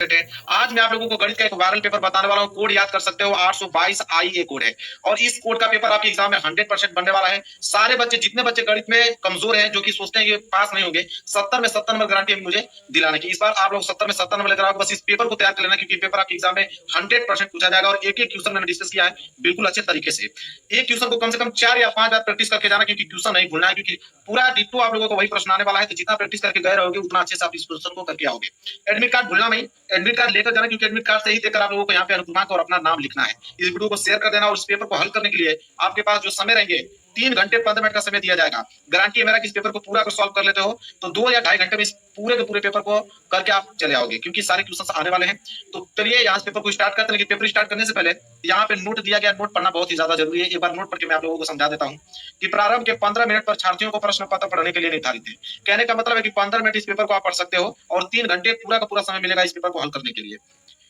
आज मैं आप लोगों को गणित का एक वायरल पेपर बताने वाला हूं। कोड याद कर सकते हो, 822 IA कोड है और इस कोड का पेपर आपके एग्जाम में 100% बनने वाला है। सारे बच्चे, जितने बच्चे गणित में कमजोर हैं, जो कि सोचते हैं कि पास नहीं होंगे, 70 में 70 नंबर गारंटी है मुझे दिलाने की। इस बार आप लोग 70 में 70 नंबर लेकर आओ। बस इस पेपर को तैयार कर लेना, क्योंकि पेपर आपके एग्जाम में 100% पूछा जाएगा और एक एक क्वेश्चन मैंने डिस्कस किया है बिल्कुल अच्छे तरीके से। एक क्वेश्चन को कम से कम 4 या 5 बार प्रैक्टिस करके जाना, क्योंकि क्वेश्चन नहीं भूलना है, क्योंकि पूरा डिट्टो आप लोगों को वही प्रश्न आने वाला है। तो जितना प्रैक्टिस करके गए रहोगे उतना अच्छे से आप इस क्वेश्चन को करके आओगे। एडमिट कार्ड भूलना नहीं, एडमिट कार्ड लेकर जाना, क्योंकि एडमिट कार्ड से ही देकर आप लोगों को यहाँ पे अनुक्रमांक और अपना नाम लिखना है। इस वीडियो को शेयर कर देना और इस पेपर को हल करने के लिए आपके पास जो समय रहेंगे 3 घंटे 15 मिनट का समय दिया जाएगा। गारंटी है मेरा कि इस पेपर को पूरा कर सॉल्व कर लेते हो तो 2 या 2.5 घंटे में इस पूरे के पूरे पेपर को करके आप चले आओगे, क्योंकि सारे क्वेश्चन आने वाले हैं। तो चलिए यहाँ पेपर को स्टार्ट करते हैं। लेकिन पेपर स्टार्ट करने से पहले यहाँ पे नोट दिया गया, नोट पढ़ना बहुत ही ज्यादा जरूरी है। एक बार नोट पढ़ के मैं आप लोगों को समझा देता हूँ कि प्रारंभ के 15 मिनट परीक्षार्थियों को प्रश्न पत्र पढ़ने के लिए निर्धारित है। कहने का मतलब है कि 15 मिनट इस पेपर को आप पढ़ सकते हो और 3 घंटे पूरा का पूरा समय मिलेगा इस पेपर को हल करने के लिए।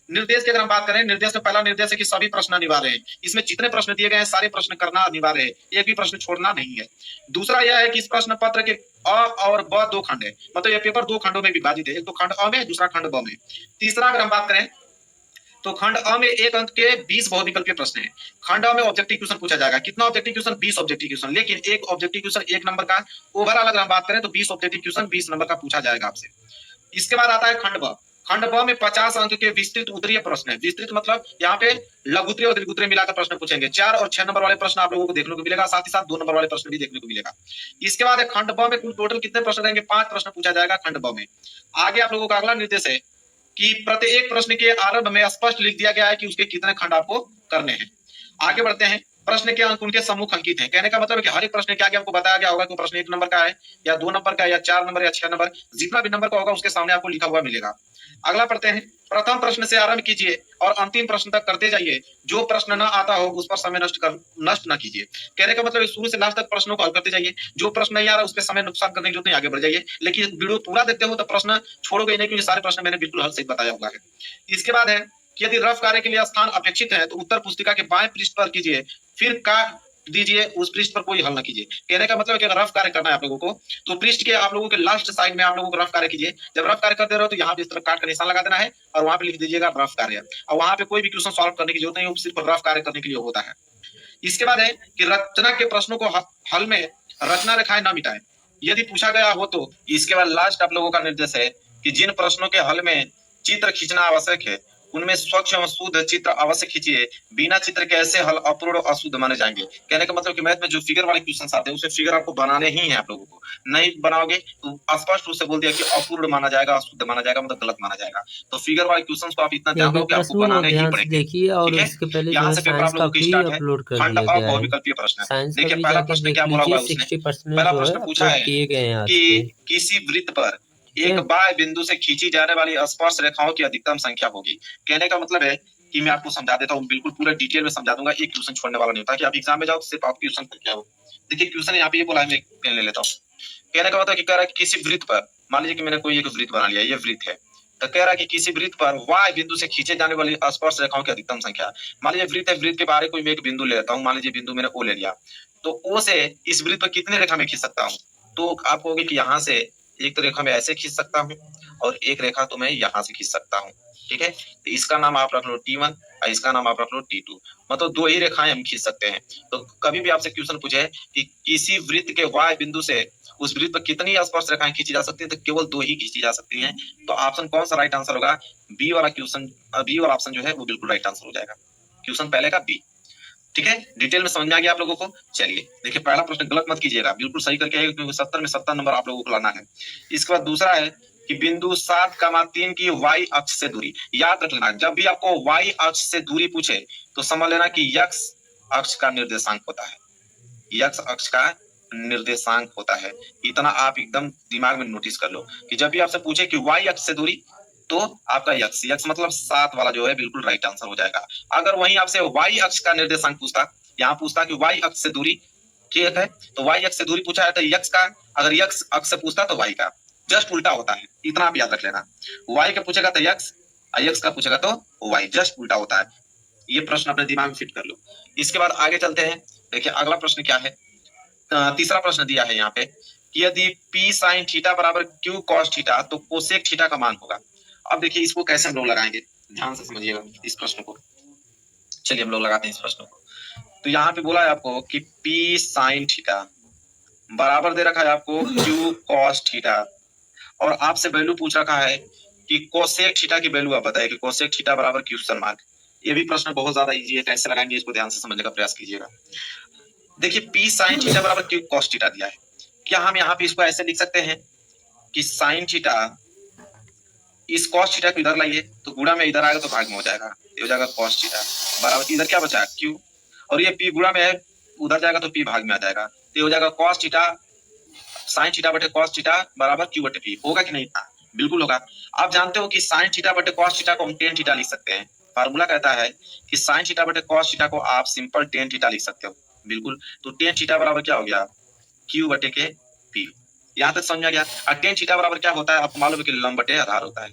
निर्देश की अगर हम बात करें, निर्देश में पहला निर्देश है कि सभी प्रश्न अनिवार्य है। इसमें जितने प्रश्न दिए गए हैं सारे प्रश्न करना अनिवार्य है, एक भी प्रश्न छोड़ना नहीं है। दूसरा यह है कि इस प्रश्न पत्र के अ और ब 2 खंड है, मतलब यह पेपर 2 खंडों में विभाजित है। एक तो खंड अ में, दूसरा खंड ब में। तीसरा अगर हम बात करें तो खंड अ में 1 अंक के 20 बहुविकल्पीय प्रश्न है। खंड अ में ऑब्जेक्टिव क्वेश्चन पूछा जाएगा। कितना ऑब्जेक्टिव क्वेश्चन? 20 objective question. लेकिन एक ऑब्जेक्टिव क्वेश्चन 1 नंबर का। ओवरऑल अगर हम बात करें तो 20 ऑब्जेक्टिव क्वेश्चन 20 नंबर का पूछा जाएगा आपसे। इसके बाद आता है खंड ब। खंड ब में 50 अंक के विस्तृत उत्तरीय प्रश्न है। विस्तृत मतलब यहाँ पे लघुत्तरीय और दीर्घोत्तरीय मिलाकर प्रश्न पूछेंगे। 4 और 6 नंबर वाले प्रश्न आप लोगों को देखने को मिलेगा, साथ ही साथ 2 नंबर वाले प्रश्न भी देखने को मिलेगा। इसके बाद खंड ब में कुल टोटल कितने प्रश्न रहेंगे? 5 प्रश्न पूछा जाएगा खंड ब में। आगे आप लोगों का अगला निर्देश है कि प्रत्येक प्रश्न के आरंभ में स्पष्ट लिख दिया गया है कि उसके कितने खंड आपको करने हैं। आगे बढ़ते हैं। प्रश्न के अंक उनके सम्मुख अंकित हैं। कहने का मतलब है कि हर एक प्रश्न के आगे आपको बताया गया होगा कि प्रश्न 1 नंबर का है या 2 नंबर का या 4 नंबर या 6 नंबर, जितना भी नंबर का होगा उसके सामने आपको लिखा हुआ मिलेगा। अगला पढ़ते हैं। प्रथम प्रश्न से आरंभ कीजिए और अंतिम प्रश्न तक करते जाइए। जो प्रश्न न आता हो उस पर समय नष्ट न कीजिए। कहने का मतलब शुरू से लास्ट तक प्रश्नों को हल करते जाइए। जो प्रश्न नहीं आ रहा उस पर समय नुकसान करने की जरूरत नहीं, आगे बढ़ जाइए। लेकिन वीडियो पूरा देखते हो तो प्रश्न छोड़ोगे नहीं, क्योंकि सारे प्रश्न मैंने बिल्कुल हल सही बताया हुआ है। इसके बाद है कि यदि रफ कार्य के लिए स्थान अपेक्षित है तो उत्तर पुस्तिका के बाएं पृष्ठ पर कीजिए, फिर काट दीजिए, उस पृष्ठ पर कोई हल न कीजिए। कहने का मतलब है कि अगर रफ कार्य करना है आप लोगों को तो पृष्ठ के आप लोगों के लास्ट साइड में आप लोगों को रफ कार्य कीजिए। जब रफ कार्य करते रहो तो यहाँ पे इस तरह काट का निशान लगा देना है और वहां पे लिख दीजिएगा रफ कार्य। और वहां पे कोई भी क्वेश्चन सॉल्व करने की जरूरत नहीं है, सिर्फ रफ कार्य करने के लिए होता है। इसके बाद है कि रचना के प्रश्नों को हल में रचना रेखाएं न मिटाएं। यदि पूछा गया हो तो। इसके बाद लास्ट आप लोगों का निर्देश है कि जिन प्रश्नों के हल में चित्र खींचना आवश्यक है उनमें स्वच्छ एवं शुद्ध चित्र अवश्य खींचिए। बिना चित्र के ऐसे हल अपूर्ण और अशुद्ध माने जाएंगे। कहने का मतलब कि मैथ में जो फिगर वाले क्वेश्चन आते हैं उसे फिगर आपको बनाने ही है। आप लोगों को नहीं बनाओगे तो स्पष्ट रूप से बोल दिया कि अपूर्ण माना जाएगा, अशुद्ध माना जाएगा, मतलब गलत माना जाएगा। तो फिगर वाले क्वेश्चन को आप इतना ध्यान रखो कि आपको प्रश्नों बनाने ही ध्यान से पड़ेंगे। देखिए और ठीक है, इसके पहले जो यहाँ है से पेपर साइंस आप का लोगों की भी स्टार्ट है। अपलोड कर खंड दिया अ गया है। बहुविकल्पीय प्रश्न। साइंस का देखिए भी पहला जाकर प्रश्न देख क्या बोला हुआ लीजिए, है उसने। 60% पहला जो है प्रश्न पूछा अपलोड है किए गए हैं आज के। कि किसी वृत्त पर ठीक एक है, बाह्य बिंदु से खींची जाने वाली स्पर्श रेखाओं की अधिकतम संख्या होगी। कहने का मतलब है कि मैं आपको समझा देता हूँ, बिल्कुल पूरा डिटेल में समझा दूंगा, एक क्वेश्चन छोड़ने वाला नहीं होता कि आप एग्जाम में जाओ सिर्फ आप क्वेश्चन करके आओ। देखिए क्वेश्चन यहाँ पे ये बोला है, मैं पेन ले लेता हूँ। कहने का मतलब कि कह रहा है कि किसी वृत्त पर, मान लीजिए कि मैंने कोई एक वृत्त बना लिया, ये वृत्त है। तो कह रहा है कि किसी वृत्त पर वाय बिंदु से खींचे जाने वाली स्पर्श रेखाओं की अधिकतम संख्या। मान लीजिए वृत्त है, वृत्त के बाहर कोई मैं एक बिंदु ले लेता हूँ, मान लीजिए बिंदु मैंने ओ ले लिया। तो ओ से इस वृत्त पर कितने रेखा में खींच सकता हूँ? तो आप कहोगे कि यहाँ से एक तो रेखा में ऐसे खींच सकता हूँ और एक रेखा तो मैं यहाँ से खींच सकता हूँ। ठीक है, तो इसका नाम आप रख लो T1 और इसका नाम आप रख लो T2। मतलब 2 ही रेखाएं हम खींच सकते हैं। तो कभी भी आपसे क्वेश्चन पूछे कि किसी वृत्त के वाय बिंदु से उस वृत्त पर कितनी स्पर्श रेखाएं खींची जा सकती है, तो केवल 2 ही खींची जा सकती हैं। तो ऑप्शन कौन सा राइट आंसर होगा? बी वाला क्वेश्चन, बी वाला ऑप्शन जो है वो बिल्कुल राइट आंसर हो जाएगा। क्वेश्चन पहले का बी। ठीक है, डिटेल में समझ में आ गया आप लोगों को। चलिए देखिए, पहला प्रश्न गलत मत कीजिएगा, बिल्कुल सही करके आइए, क्योंकि 70 में 70 नंबर आप लोगों को लाना है। इसके बाद दूसरा है कि बिंदु 7,3 की वाई अक्ष से दूरी। याद रख लेना, जब भी आपको वाई अक्ष से दूरी पूछे तो समझ लेना कि एक्स अक्ष का निर्देशांक होता है। एक्स अक्ष का निर्देशांक होता है। इतना आप एकदम दिमाग में नोटिस कर लो कि जब भी आपसे पूछे कि वाई अक्ष से दूरी, तो आपका यक्स, यक्स मतलब 7 वाला जो है बिल्कुल राइट आंसर हो जाएगा। अगर वहीं आपसे वाई अक्ष का निर्देशांक पूछता, यहाँ पूछता कि वाई अक्ष से दूरी, ठीक है, तो वाई अक्ष से दूरी पूछा है तो यक्स का, अगर यक्स अक्ष से पूछता तो वाई का, जस्ट उल्टा होता है। इतना आप याद रख लेना, वाई का पूछेगा तो यक्स, यक्स का पूछेगा तो वाई, जस्ट उल्टा होता है। ये प्रश्न अपने दिमाग में फिट कर लो। इसके बाद आगे चलते हैं। देखिए अगला प्रश्न क्या है। तीसरा प्रश्न दिया है यहाँ पे कि यदि P sin थीटा बराबर Q cos थीटा तो कोसेक थीटा का मान होगा। अब देखिए इसको कैसे हम लोग लगाएंगे, ध्यान से समझिएगा इस प्रश्न को। चलिए हम लोग लगाते हैं इस प्रश्न को। तो यहाँ पे बोला है आपको कि P sin थीटा बराबर दे रखा है आपको Q cos थीटा, और आपसे वैल्यू पूछ रखा है कि कोसेक थीटा की वैल्यू आप बताइए कि कोसेक थीटा बराबर क्वेश्चन मार्क। ये भी प्रश्न बहुत ज्यादा इजी है, कैसे लगाएंगे इसको ध्यान से समझने का प्रयास कीजिएगा। देखिए P sin थीटा बराबर Q cos थीटा दिया है, क्या हम यहाँ पे इसको ऐसे लिख सकते हैं कि sin थीटा इस cos थीटा को इधर लाइए तो गुणा में इधर आएगा तो भाग में हो जाएगा, ये हो जाएगा cos थीटा बराबर इधर क्या बचा Q, और ये P गुणा में है उधर जाएगा तो P भाग में आ जाएगा, तो ये हो जाएगा cos थीटा sin थीटा बटे cos थीटा बराबर Q बटे P। होगा कि नहीं? बिल्कुल होगा। आप जानते हो कि sin थीटा बटे cos थीटा को हम tan थीटा लिख सकते हैं। फार्मूला कहता है कि sin थीटा बटे cos थीटा को आप सिंपल tan थीटा लिख सकते हो। बिल्कुल, तो tan थीटा बराबर क्या हो गया Q बटे के P। यहाँ तक समझ आ गया। और tan थीटा बराबर क्या होता है आपको मालूम है कि लंब बटे आधार होता है।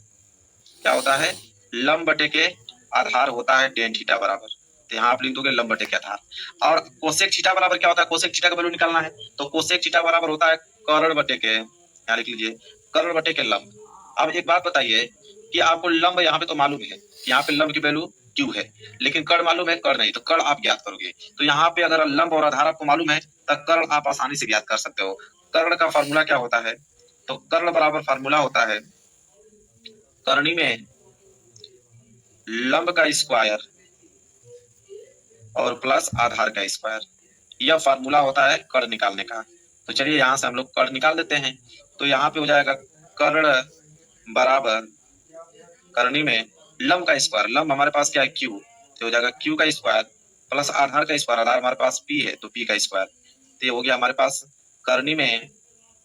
क्या होता है? लंब बटे के आधार होता है tan थीटा बराबर। तो यहाँ आप लिख दोगे लंब बटे के आधार। और कोसेक थीटा बराबर क्या होता है? कोसेक थीटा का वैल्यू निकालना है तो कोसेक थीटा बराबर होता है कर्ण बटे के, यहाँ लिख लीजिए कर्ण बटे के लंब। अब एक बात बताइए कि आपको लंब यहाँ पे तो मालूम है, यहाँ पे लंब की वैल्यू क्यू है, लेकिन कर्ण मालूम है? कर्ण नहीं, तो कर्ण आप ज्ञात करोगे। तो यहाँ पे अगर लंब और आधार आपको मालूम है तो कर्ण आप आसानी से ज्ञात कर सकते हो। कर्ण का फॉर्मूला क्या होता है? तो कर्ण बराबर फॉर्मूला होता है करणी में लंब का स्क्वायर और प्लस आधार का स्क्वायर, यह फार्मूला होता है कर्ण निकालने का। तो चलिए यहाँ से हम लोग कर्ण निकाल देते हैं। तो यहाँ पे हो जाएगा कर्ण बराबर करणी में लंब का स्क्वायर, लंब हमारे पास क्या है Q, तो हो जाएगा Q का स्क्वायर प्लस आधार का स्क्वायर, आधार हमारे पास P है तो P का स्क्वायर, तो ये हो गया हमारे पास करणी में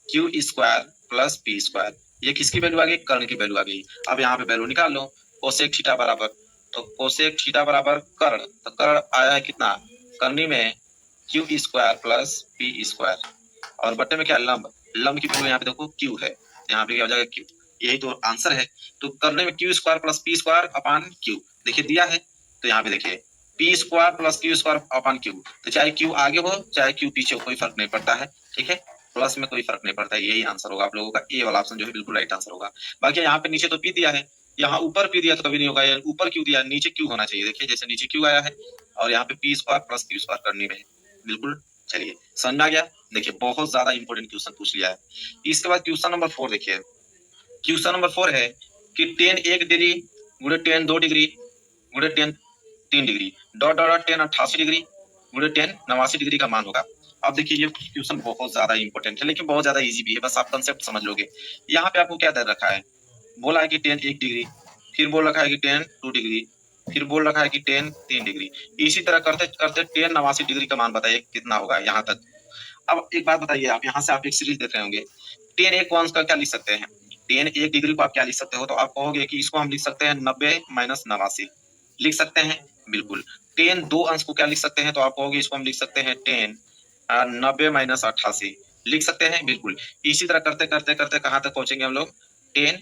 Q square plus P square. ये किसकी वैल्यू आ गई? कर्ण की वैल्यू आ गई। अब यहाँ पे वैल्यू निकाल लो कोसेक थीटा बराबर, तो कोसेक थीटा बराबर कर्ण, तो कर्ण आया है कितना? करणी में Q square plus P square, और बट्टे में क्या लंब, लंब की वैल्यू यहाँ पे देखो Q है, यहाँ पे क्या हो जाएगा Q, यही तो आंसर है। तो करने में Q square plus P square upon Q देखिए दिया है, तो यहाँ पे देखिए P square plus Q square upon Q, तो चाहे Q आगे हो चाहे Q पीछे हो कोई फर्क नहीं पड़ता है, ठीक है, प्लस में कोई फर्क नहीं पड़ता है। यही आंसर होगा आप लोगों का, ए वाला ऑप्शन जो है बिल्कुल राइट आंसर होगा। बाकी यहाँ पे नीचे तो P दिया है, यहाँ ऊपर P दिया तो कभी नहीं होगा, ऊपर Q दिया नीचे Q होना चाहिए। देखिए जैसे नीचे Q आया है और यहाँ पे P square plus Q square करने में है, बिल्कुल। चलिए समझ में आ गया। देखिए बहुत ज्यादा इंपॉर्टेंट क्वेश्चन पूछ लिया है। इसके बाद क्वेश्चन नंबर 4 देखिए, क्वेश्चन नंबर 4 है कि tan 1 डिग्री गुणे tan 2 डिग्री गुणे tan 3 degree dot dot dot tan 88 degree गुणे tan 89 डिग्री का मान होगा। अब देखिए ये क्वेश्चन बहुत ज्यादा इंपॉर्टेंट है लेकिन बहुत ज्यादा इजी भी है, बस आप कंसेप्ट समझ लोगे। यहाँ पे आपको क्या दे रखा है? बोला है कि tan 1 डिग्री, फिर बोल रखा है कि tan 2 डिग्री, फिर बोल रखा है कि tan 3 डिग्री। इसी तरह करते करते tan 89 डिग्री का मान बताइए कितना होगा यहाँ तक। अब एक बात बताइए, आप यहाँ से आप एक सीरीज देख रहे होंगे, tan 1 को अंश का क्या लिख सकते हैं? tan 1 डिग्री को आप क्या लिख सकते हो? तो आप कहोगे कि इसको हम लिख सकते हैं 90 माइनस 89, लिख सकते हैं बिल्कुल। tan 2 अंश को क्या लिख सकते हैं? तो आप कहोगे इसको हम लिख सकते हैं tan 90 माइनस 88, लिख सकते हैं बिल्कुल। इसी तरह करते करते करते कहाँ तक पहुंचेंगे हम लोग? tan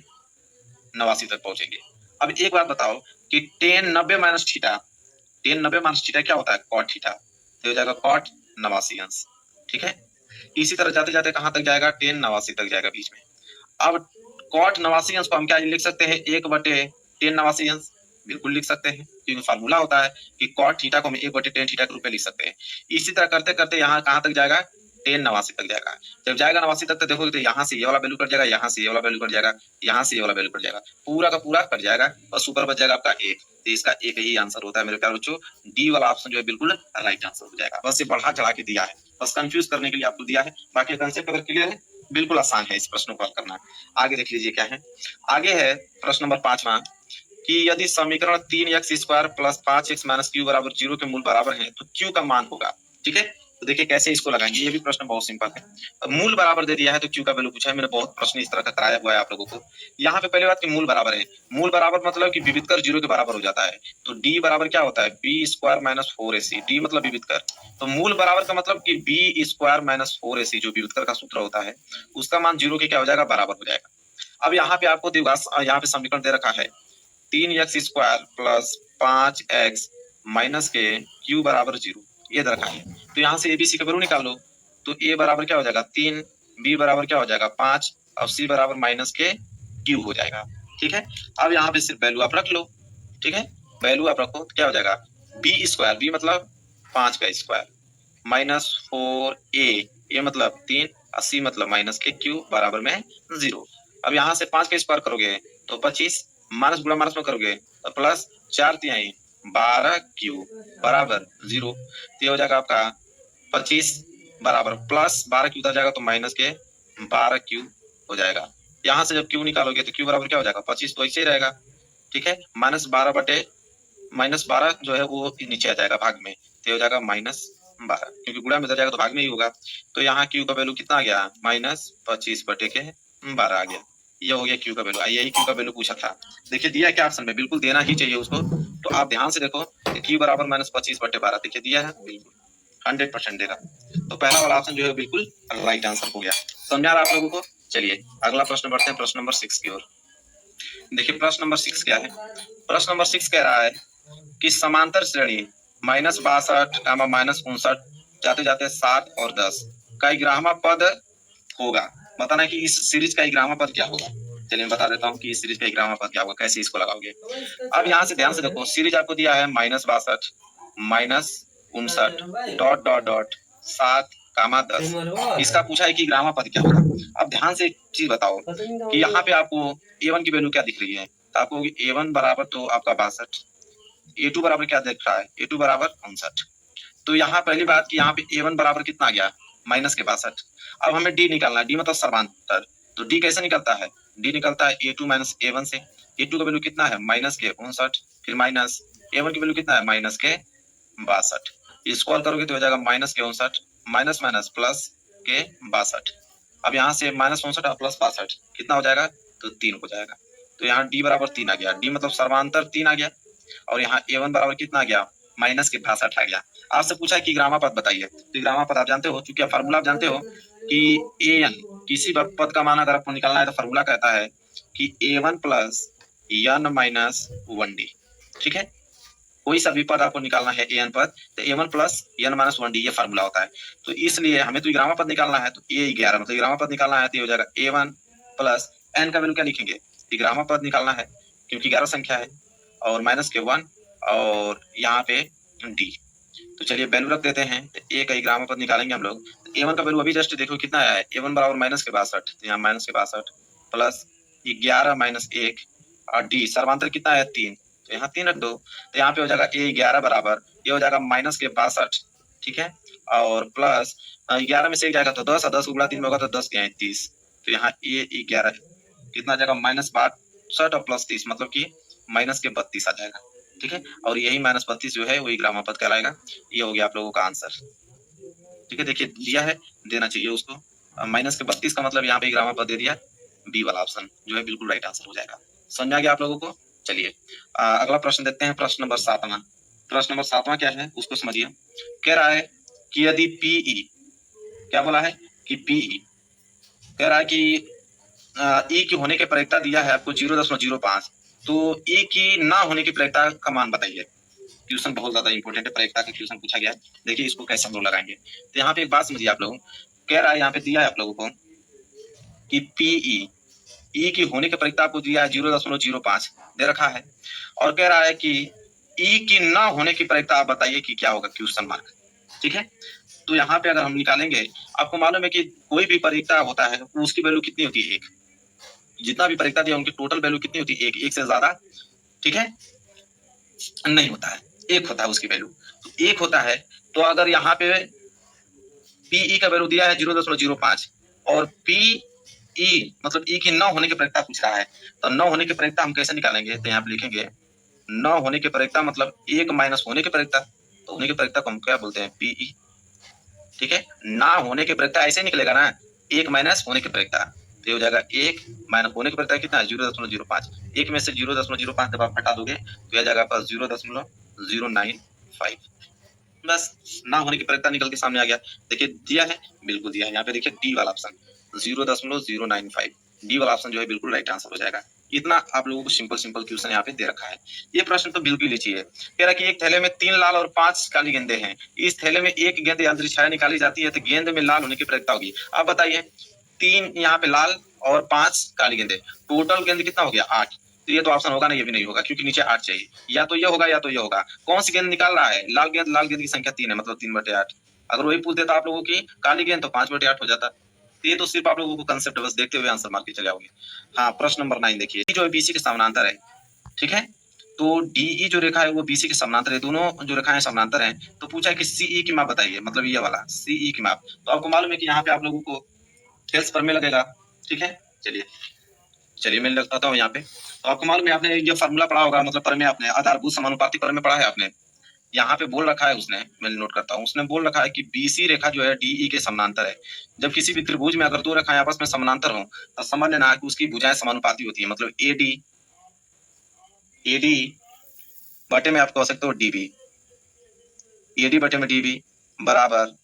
89 तक पहुंचेंगे। अब एक बात बताओ कि tan 90 minus theta, tan 90 minus theta क्या होता है? cot थीटा, तो हो जाएगा cot 89 अंश, ठीक है। इसी तरह जाते जाते कहां तक जाएगा? tan 89 तक जाएगा बीच में। अब cot 89 अंश को हम क्या लिख सकते हैं? 1 बटे tan 89 अंश, बिल्कुल लिख सकते हैं क्योंकि फार्मूला होता है कि cot थीटा को हम 1 बटे tan थीटा के रूप में लिख सकते हैं। इसी तरह करते करते यहाँ कहां तक जाएगा? tan 89 तक जाएगा। जब जाएगा 89 तक तो देखोगे तो यहाँ से ये वाला वैल्यू कट जाएगा, यहाँ से ये वाला वैल्यू कट जाएगा, यहाँ से ये वाला वैल्यू कट जाएगा, पूरा का पूरा कट जाएगा, बस ऊपर बच जाएगा आपका 1। तो इसका एक ही आंसर होता है मेरे प्यारे बच्चों, डी वाला ऑप्शन जो है बिल्कुल राइट आंसर हो जाएगा। बस ये बढ़ा चढ़ा के दिया है, बस कंफ्यूज करने के लिए आपको दिया है, बाकी कंसेप्ट अगर क्लियर है बिल्कुल आसान है इस प्रश्न को हल करना। आगे देख लीजिए क्या है। आगे है प्रश्न नंबर 5वां कि यदि समीकरण 3x square plus 5x minus Q बराबर 0 के मूल बराबर है तो क्यू का मान होगा, ठीक है। तो देखिए कैसे इसको लगाएंगे, ये भी प्रश्न बहुत सिंपल है। मूल बराबर दे दिया है तो क्यू का वैल्यू पूछा है, मैंने बहुत प्रश्न इस तरह का कराया हुआ है आप लोगों को। यहाँ पे पहले बात की मूल बराबर है, मूल बराबर मतलब कि विविध कर 0 के बराबर हो जाता है, तो डी बराबर क्या होता है? B square minus 4ac, D मतलब विविध कर, तो मूल बराबर का मतलब कि बी स्क्वायर माइनस 4ac जो विविध कर का सूत्र होता है उसका मान 0 के क्या हो जाएगा? बराबर हो जाएगा। अब यहाँ पे आपको यहाँ पे समीकरण दे रखा है 3x square plus 5x minus के क्यू बराबर 0, ये दे रखा है। तो यहाँ से एबीसी का वैल्यू निकालो, तो ए बराबर क्या हो जाएगा? 3, बी बराबर क्या हो जाएगा? 5 और सी बराबर माइनस के क्यू हो जाएगा, ठीक है। अब यहाँ पे सिर्फ वैल्यू आप रख लो, ठीक है, वैल्यू आप रखो तो क्या हो जाएगा, बी स्क्वायर, बी मतलब 5 का स्क्वायर, -4a, ये मतलब 3, 80 मतलब माइनस के क्यू बराबर में 0। अब यहाँ से 5 का स्क्वायर करोगे तो 25, माइनस गुणा माइनस में करोगे तो प्लस 4 तिहाई 12 क्यू बराबर 0। तो ये हो जाएगा आपका 25 बराबर प्लस 12 क्यू उधर जाएगा तो माइनस के 12 क्यू हो जाएगा। यहाँ से जब क्यू निकालोगे तो क्यू बराबर क्या हो जाएगा, 25 तो ऐसे ही रहेगा, ठीक है, -12 बटे -12 जो है वो नीचे आ जाएगा भाग में, तो हो जाएगा -12, क्योंकि गुणा में उधर जाएगा तो भाग में ही होगा। तो यहाँ क्यू का वैल्यू कितना आ गया, -25 बटे के 12 आ गया। ये हो गया क्यू का वैल्यू। यही क्यू का वैल्यू पूछा था, देखिए दिया क्या ऑप्शन में, बिल्कुल देना ही चाहिए उसको। तो आप ध्यान से देखो, क्यू बराबर -25 बटे 12, देखिए दिया है, बिल्कुल 100% देगा। तो पहला वाला ऑप्शन जो है बिल्कुल राइट आंसर हो गया। समझा रहा आप लोगों को। चलिए अगला प्रश्न बढ़ते हैं, प्रश्न नंबर 6 की ओर। देखिए प्रश्न नंबर 6 क्या है, प्रश्न नंबर 6 कह रहा है कि समांतर श्रेणी -62, -59, जाते जाते 7 और 10 का ग्रामा पद होगा। बताना कि इस सीरीज का ग्रामा पद क्या होगा। चलिए मैं बता देता हूँ कि इस सीरीज का ग्रामा पद क्या होगा, कैसे इसको लगाओगे। अब यहाँ से ध्यान से देखो, सीरीज आपको दिया है -62, -59, डॉट डॉट डॉट 7, 10। इसका पूछा है कि ग्रामा पद क्या होगा। अब ध्यान से एक चीज बताओ कि यहाँ पे आपको a1 की वैल्यू क्या दिख रही है, तो आपको a1 बराबर तो आपका 62, a2 बराबर क्या दिख रहा है, a2 बराबर 59। तो यहाँ पहली बात कि यहाँ पे a1 बराबर कितना आ गया, माइनस के 62। अब हमें d निकालना है, d मतलब समांतर, तो d कैसे निकलता है, d निकलता है a2 माइनस a1 से। a2 का वैल्यू कितना है, माइनस के 59, फिर माइनस a1 की वैल्यू कितना है, माइनस के 62। स्क्वायर करोगे तो हो जाएगा माइनस के 59, माइनस माइनस प्लस के 62। अब यहाँ से -59 और प्लस 62 कितना हो जाएगा, तो 3 हो जाएगा। तो यहाँ d बराबर 3 आ गया, d मतलब सर्वांतर 3 आ गया। और यहाँ a1 बराबर कितना आ गया, माइनस के 62 आ गया। आपसे पूछा है कि ग्रामा पद बताइए, तो ग्रामा पद आप जानते हो, क्योंकि फार्मूला आप जानते हो कि an किसी पद का मान अगर आपको निकालना है तो फार्मूला कहता है कि a1 plus n minus 1d, ठीक है। कोई सा भी पद आपको निकालना है an पद, तो a1 plus n minus 1d ये फार्मूला होता है। तो इसलिए हमें तो ग्रामा पद निकालना है, तो a11 मतलब ग्रामा पद निकालना है, तो ये हो जाएगा a1 प्लस n का वैल्यू क्या लिखेंगे, ग्रामा पद निकालना है क्योंकि 11 संख्या है, और माइनस के 1 और यहाँ पे d। तो चलिए वैल्यू रख देते हैं, तो a का ग्रामा पद निकालेंगे हम लोग। तो a1 का वैल्यू अभी जस्ट देखो कितना आया है, a1 बराबर माइनस के 62, तो यहाँ माइनस के 62 प्लस 11 माइनस 1 और d सर्वांतर कितना है 3, तो यहाँ 3 रख दो। तो यहाँ पे हो जाएगा a11 बराबर, ये हो जाएगा माइनस के 62, ठीक है, और प्लस 11 में से 1 जाएगा तो 10, और 10 गुणा 3 में होगा तो 10 के 30। तो यहाँ a11 कितना जाएगा, -62 और प्लस 30 मतलब कि माइनस के 32 आ जाएगा, ठीक है। और यही -32 जो है वही ग्रामा पद कहलाएगा। ये हो गया आप लोगों का आंसर, ठीक है। देखिए दिया है, देना चाहिए उसको। माइनस के 32 का मतलब यहाँ पे ग्रामा पद दे दिया, बी वाला ऑप्शन जो है बिल्कुल राइट आंसर हो जाएगा। समझ आ गया आप लोगों को। चलिए अगला प्रश्न देखते हैं, प्रश्न नंबर 7वां। प्रश्न नंबर 7वां क्या है उसको समझिए। कह रहा है कि यदि पीई, क्या बोला है कि पीई कह रहा है कि ई की होने की प्रायिकता दिया है आपको 0.05, तो ई की ना होने की प्रायिकता का मान बताइए। क्वेश्चन बहुत ज्यादा इंपॉर्टेंट है, प्रायिकता का क्वेश्चन पूछा गया है। देखिए इसको कैसे हम लोग लगाएंगे। तो यहाँ पे एक बात समझिए आप लोग, कह रहा है यहाँ पे दिया है आप लोगों को कि पीई, ई की होने की प्रायिकता आपको दिया है 0.05 दे रखा है, और कह रहा है कि ई की ना होने की प्रायिकता आप बताइए कि क्या होगा, क्वेश्चन मार्क, ठीक है। तो यहाँ पे अगर हम निकालेंगे, आपको मालूम है कि कोई भी प्रायिकता होता है उसकी वैल्यू कितनी होती है, 1। जितना भी प्रायिकता दिया उनकी टोटल वैल्यू कितनी होती है, 1 से ज्यादा, ठीक है, नहीं होता है, 1 होता है उसकी वैल्यू। तो 1 होता है, तो अगर यहाँ पे पीई का वैल्यू दिया है 0.05 और पीई मतलब ई की न होने की प्रायिकता पूछ रहा है, तो न होने की प्रायिकता हम कैसे निकालेंगे, तो यहाँ पे लिखेंगे न होने की प्रायिकता मतलब 1 माइनस होने की प्रायिकता, तो होने की प्रायिकता को हम क्या बोलते हैं, पीई, ठीक है। ना होने की प्रायिकता ऐसे निकलेगा ना, 1 माइनस होने की प्रायिकता, तो हो जाएगा 1 माइनस होने की प्रायिकता कितना है 0.05, 1 में से 0.05 जब आप हटा दोगे तो यह जाएगा पास 0.095, बस ना होने की प्रायिकता निकल के सामने आ गया। देखिए दिया है, बिल्कुल दिया है, यहाँ पे देखिए डी वाला ऑप्शन 0.095, डी वाला ऑप्शन जो है बिल्कुल राइट आंसर हो जाएगा। इतना आप लोगों को सिंपल क्वेश्चन यहाँ पे दे रखा है। ये प्रश्न तो बिल्कुल लीजिए, कह रहा कि एक थैले में 3 लाल और 5 काली गेंदे हैं, इस थैले में एक गेंद यांत्रिक छाया निकाली जाती है, तो गेंद में लाल होने की प्रायिकता होगी। आप बताइए, 3 यहाँ पे लाल और 5 काली गेंदे, टोटल गेंद कितना हो गया 8, तो ये तो ऑप्शन होगा नहीं, ये भी नहीं होगा क्योंकि नीचे 8 चाहिए। या तो ये होगा या तो ये होगा। कौन सी गेंद निकाल रहा है? लाल गेंद की संख्या 3 है, मतलब 3/8। अगर वही पूछ देता आप लोगों की काली गेंद तो 5/8 हो जाता। तो ये तो सिर्फ आप लोगों को कंसेप्ट बस देखते हुए आंसर मार के चले आओगे। हाँ, प्रश्न नंबर 9 देखिए, जो है बीसी के समानांतर है, ठीक है। तो डीई जो रेखा है वो बीसी के समानांतर है, दोनों जो रेखाएं समानांतर हैं। तो पूछा है कि सीई की माप बताइए, मतलब ये वाला सीई की माप। तो आपको मालूम है कि यहाँ पे आप लोगों को टेल्स पर में लगेगा, ठीक है। चलिए मैं लगाता हूँ यहाँ पे। तो आपको मालूम है, आपने ये फार्मूला पढ़ा होगा, मतलब पर में आपने आधारभूत समानुपाती पर में पढ़ा है आपने। यहाँ पे बोल रखा है उसने, मैं नोट करता हूँ, उसने बोल रखा है कि बीसी रेखा जो है डीई के समानांतर है। जब किसी भी त्रिभुज में अगर दो रेखाएं आपस में समानांतर हो तो समझ लेना कि उसकी भुजाएं समानुपाती होती है, मतलब एडी बटे में आप कह सकते हो डीबी, एडी बटे में डीबी बराबर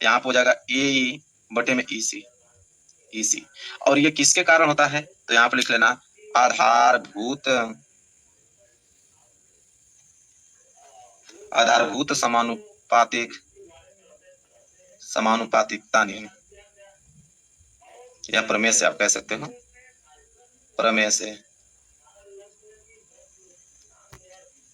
यहाँ पे हो जाएगा ए बटे में ईसी। और ये किसके कारण होता है? तो यहाँ पे लिख लेना आधारभूत समानुपातिकता नियम, या प्रमेय से आप कह सकते हो, प्रमेय से,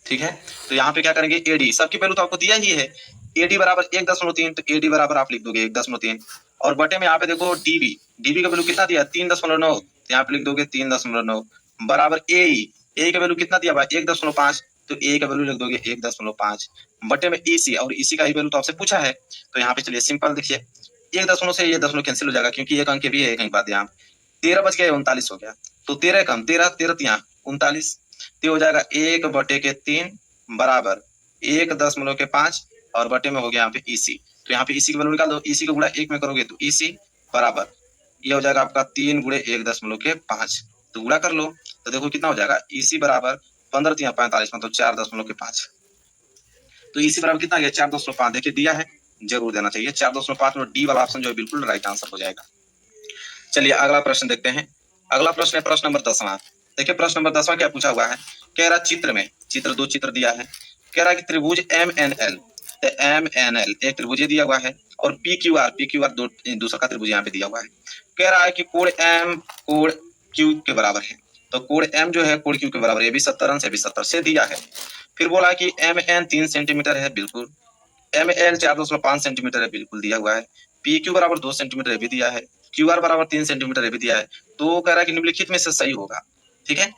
ठीक है। तो यहाँ पे क्या करेंगे, एडी सबकी वैल्यू तो आपको दिया ही है, एडी बराबर 1.3, तो एडी बराबर आप लिख दोगे 1.3, और बटे में यहाँ पे देखो डीबी का वैल्यू कितना दिया 3.9, तो यहाँ पे लिख दोगे 3.9 बराबर ए का वैल्यू कितना दिया भाई 1.5, तो ए का वैल्यू लिख दोगे 1.5 बटे में ईसी, और इसी का ही वैल्यू तो आपसे पूछा है। तो यहाँ पे चलिए सिंपल देखिए, 1 से ये 10 कैंसिल हो जाएगा क्योंकि एक अंक भी है, कहीं बात यहाँ 13 बच गया 39 हो गया, तो 13 कम 13 यहाँ 39, तो हो जाएगा 1/3 बराबर 1.5 और बटे में हो गया यहाँ पे ईसी। तो यहाँ पे ईसी की वैल्यू निकाल दो, ईसी को गुणा 1 में करोगे तो ईसी बराबर ये हो जाएगा आपका 3 × 1.5, तो गुणा कर लो तो देखो कितना हो जाएगा, ईसी बराबर 15 × 45 मतलब 4.5। तो ईसी बराबर कितना गया 4.5, देखिए दिया है, जरूर देना चाहिए 4.5 में डी वाला ऑप्शन जो है बिल्कुल राइट आंसर हो जाएगा। चलिए अगला प्रश्न देखते हैं। अगला प्रश्न है प्रश्न नंबर 10वां। देखिए प्रश्न नंबर 10वां क्या पूछा हुआ है, कह रहा दो चित्र दिया है, कह रहा है कि त्रिभुज MNL, तो MNL एक त्रिभुज दिया हुआ है, और PQR दूसरा त्रिभुज यहाँ पे दिया हुआ है। कह रहा है कि कोण M कोण Q के बराबर है, तो कोण M जो है कोण Q के बराबर है, ये भी 70 अंश, ये भी 70 से दिया है। फिर बोला कि MN 3 सेंटीमीटर है, बिल्कुल। ML 4.5 सेंटीमीटर है, बिल्कुल दिया हुआ है। PQ बराबर 2 सेंटीमीटर है, भी दिया है। QR बराबर 3 सेंटीमीटर है, भी दिया है। तो कह रहा है कि निम्नलिखित में से सही होगा, ठीक है।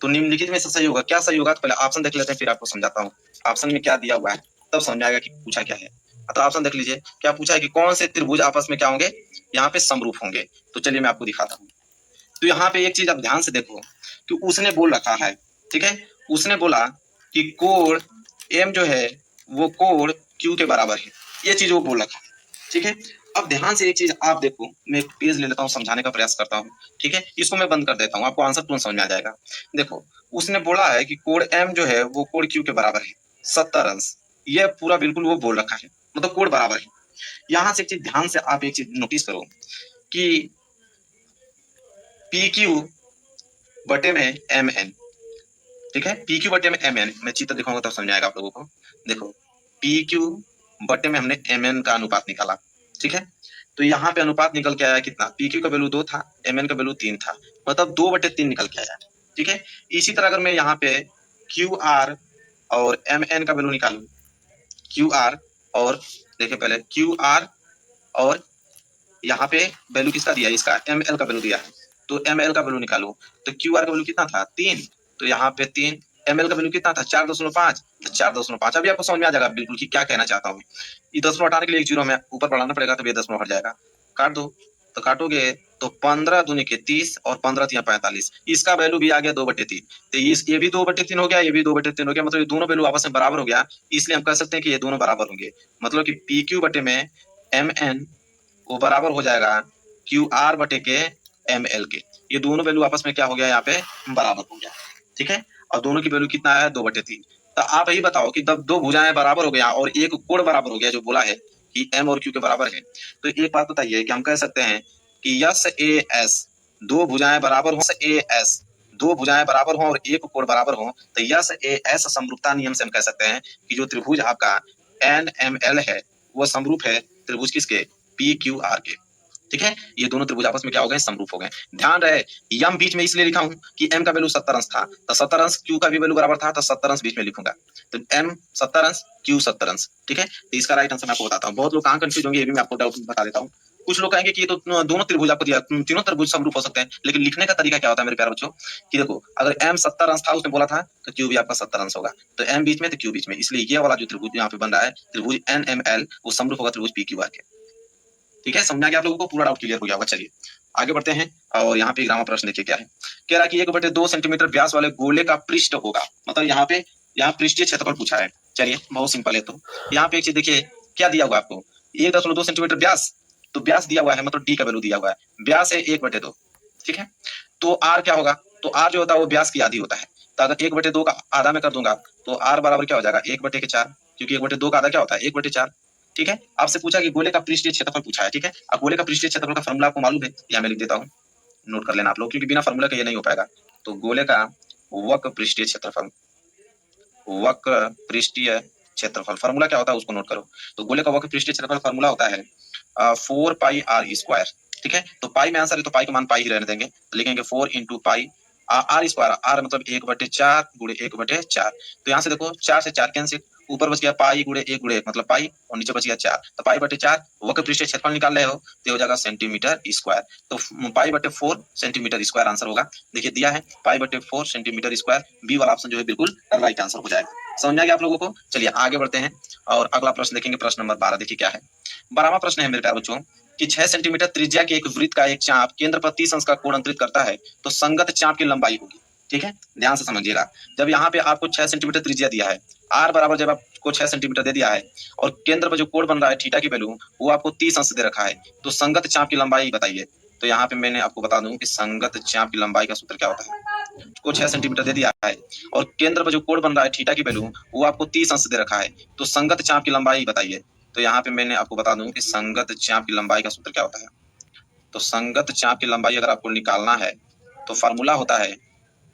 तो निम्नलिखित में से सही होगा, क्या सही होगा, तो पहले ऑप्शन देख लेते हैं फिर आपको समझाता हूँ ऑप्शन में क्या दिया हुआ है, तब समझ आएगा कि पूछा क्या है। तो ऑप्शन देख लीजिए, क्या पूछा है कि कौन से त्रिभुज आपस में क्या होंगे, यहाँ पे समरूप होंगे। तो चलिए मैं आपको दिखाता हूँ। तो यहाँ पे एक चीज आप ध्यान से देखो कि उसने बोल रखा है, ठीक है, उसने बोला कि कोण M जो है वो कोण Q के बराबर है, ये चीज वो बोल रखा है, ठीक है। अब ध्यान से एक चीज आप देखो, मैं एक पेज ले लेता हूँ, समझाने का प्रयास करता हूँ, ठीक है। इसको मैं बंद कर देता हूँ, आपको आंसर तुरंत समझ में आ जाएगा। देखो उसने बोला है कि कोण M जो है वो कोण Q के बराबर है 70 अंश, ये पूरा बिल्कुल वो बोल रखा है, मतलब कोण बराबर है। यहाँ से एक चीज ध्यान से आप एक चीज नोटिस करो कि PQ बटे में MN, ठीक है, PQ बटे में MN, मैं चित्र दिखाऊंगा तब समझ आएगा आप लोगों को। देखो PQ बटे में हमने MN का अनुपात निकाला, ठीक है। तो यहाँ पे अनुपात निकल के आया कितना, PQ का वैल्यू 2 था, MN का वैल्यू 3 था, मतलब 2/3 निकल के आया, ठीक है। इसी तरह अगर मैं यहाँ पे QR और MN का वैल्यू निकालू, QR और देखिए पहले QR और यहाँ पे वैल्यू किसका दिया है, इसका ML का वैल्यू दिया है, तो ML का वैल्यू निकालो। तो QR का वैल्यू कितना था 3, तो यहाँ पे 3, ML का वैल्यू कितना था 4.5, तो 4.5। अभी आपको समझ में आ जाएगा बिल्कुल कि क्या कहना चाहता हूँ। ये 10 हटाने के लिए एक जीरो में ऊपर बढ़ाना पड़ेगा, तो ये 10 हट जाएगा, काट दो। तो काटोगे तो 15 दूनी के 30 और 15 तिया 45, इसका वैल्यू भी आ गया 2/3। तो ये भी 2/3 हो गया, ये भी 2/3 हो गया, मतलब ये दोनों वैल्यू आपस में बराबर हो गया, इसलिए हम कह सकते हैं कि ये दोनों बराबर होंगे, मतलब कि PQ बटे में MN वो बराबर हो जाएगा QR बटे के ML के। ये दोनों वैल्यू आपस में क्या हो गया, यहाँ पे बराबर हो गया, ठीक है। और दोनों की वैल्यू कितना है 2/3। तो आप यही बताओ कि जब दो भुजाएं बराबर हो गया और एक कोण बराबर हो गया, जो बोला है कि M और Q के बराबर है, तो एक बात बताइए कि हम कह सकते हैं कि SAS दो भुजाएं बराबर हो, SAS दो भुजाएं बराबर हो और एक कोण बराबर हो, तो SAS समरूपता नियम से हम कह सकते हैं कि जो त्रिभुज आपका NML है वो समरूप है त्रिभुज किसके, PQR के, ठीक है, ये दोनों त्रिभुज आपस में क्या हो गए, समरूप हो गए। ध्यान रहे यम बीच में इसलिए लिखा हूं कि m का वैल्यू 70 अंश था, तो 70 अंश q का भी वैल्यू बराबर था, तो 70 अंश बीच में लिखूंगा, तो m 70 अंश q 70 अंश। ठीक है, तो इसका राइट आंसर मैं आपको बताता हूँ। बहुत लोग कहाँ कंफ्यूज होंगे, ये भी मैं आपको डाउट बता देता हूँ। कुछ लोग कहेंगे कि ये तो दोनों त्रिभुज आपको दिया, तीनों त्रिभुज समरूप हो सकते हैं, लेकिन लिखने का तरीका क्या होता है मेरे प्यारे बच्चों, कि देखो अगर m 70 अंश था उसने बोला था, तो q भी आपका 70 अंश होगा, तो m बीच में तो q बीच में, इसलिए ये वाला जो त्रिभुज यहाँ पे बन रहा है त्रिभुज NML वो समरूप होगा त्रिभुज PQR के। ठीक है, समझा गया आप लोगों को, पूरा डाउट क्लियर हो गया होगा। चलिए आगे बढ़ते हैं, और यहाँ पे ग्रामर प्रश्न देखिए क्या है, कह रहा है कि 1/2 सेंटीमीटर व्यास वाले गोले का पृष्ठ होगा, मतलब यहाँ पृष्ठीय क्षेत्रफल पूछा है। चलिए बहुत सिंपल है, तो यहाँ पे एक चीज देखिए क्या दिया हुआ आपको, 1.2 सेंटीमीटर व्यास, तो व्यास दिया हुआ है मतलब डी का वैल्यू दिया हुआ है, व्यास है 1/2। ठीक है, तो आर क्या होगा, तो आर जो होता है वो व्यास की आधी होता है, तो अगर 1/2 का आधा में कर दूंगा तो आर बराबर क्या हो जाएगा 1/4, क्योंकि 1/2 का आधा क्या होता है 1/4। ठीक है, आपसे पूछा कि गोले का पृष्ठीय क्षेत्रफल पूछा है। ठीक है, अब गोले का पृष्ठीय क्षेत्रफल का फॉर्मूला आपको मालूम है, यहाँ मैं लिख देता हूँ, नोट कर लेना आप लोग, क्योंकि बिना फॉर्मूला के ये नहीं हो पाएगा। तो गोले का वक्र पृष्ठीय क्षेत्रफल, वक्र पृष्ठीय क्षेत्रफल फॉर्मूला क्या होता है उसको नोट करो। तो गोले का वक्र पृष्ठीय क्षेत्रफल फॉर्मूला होता है 4πr²। ठीक है, तो पाई में आंसर है तो पाई का मान पाई ही रहने देंगे, तो लिखेंगे 4 × पाई r², r मतलब 1/4 गुणे 1/4। तो यहाँ से देखो 4 से 4 कैंसिल, ऊपर बच गया पाई गुणे 1 मतलब पाई, और नीचे बच गया 4, तो पाई/4 वक्र पृष्ठीय क्षेत्रफल निकाल रहे हो तो हो जाएगा सेंटीमीटर स्क्वायर, तो पाई/4 सेंटीमीटर स्क्वायर आंसर होगा। देखिए दिया है पाई/4 सेंटीमीटर स्क्वायर, बी वाला ऑप्शन जो है बिल्कुल राइट आंसर हो जाएगा। समझ आ गया आप लोगों को। चलिए आगे बढ़ते हैं और अगला प्रश्न देखेंगे, प्रश्न नंबर 12 देखिए क्या है। 12वां प्रश्न है मेरे प्यारे बच्चों कि 6 सेंटीमीटर त्रिज्या के एक वृत्त का एक चाप केंद्र पर 30 अंश का कोण अंतरित करता है, तो संगत चाप की लंबाई होगी। ठीक है, ध्यान से समझिएगा, जब यहाँ पे आपको 6 सेंटीमीटर त्रिज्या दिया है, आर बराबर जब आपको 6 सेंटीमीटर दे दिया है, और केंद्र पर जो कोण बन रहा है थीटा की वैल्यू वो आपको 30 अंश दे रखा है, तो संगत चाप की लंबाई बताइए। तो यहाँ पे मैंने आपको बता दूं कि संगत चाप की लंबाई का सूत्र क्या होता है, को 6 सेंटीमीटर दे दिया है और केंद्र पर जो कोण बन रहा है थीटा की वैल्यू वो आपको 30 अंश दे रखा है, तो संगत चाप की लंबाई बताइए। तो यहाँ पे मैंने आपको बता दूं कि संगत चाप की लंबाई का सूत्र क्या होता है। तो संगत चाप की लंबाई अगर आपको निकालना है तो फार्मूला होता है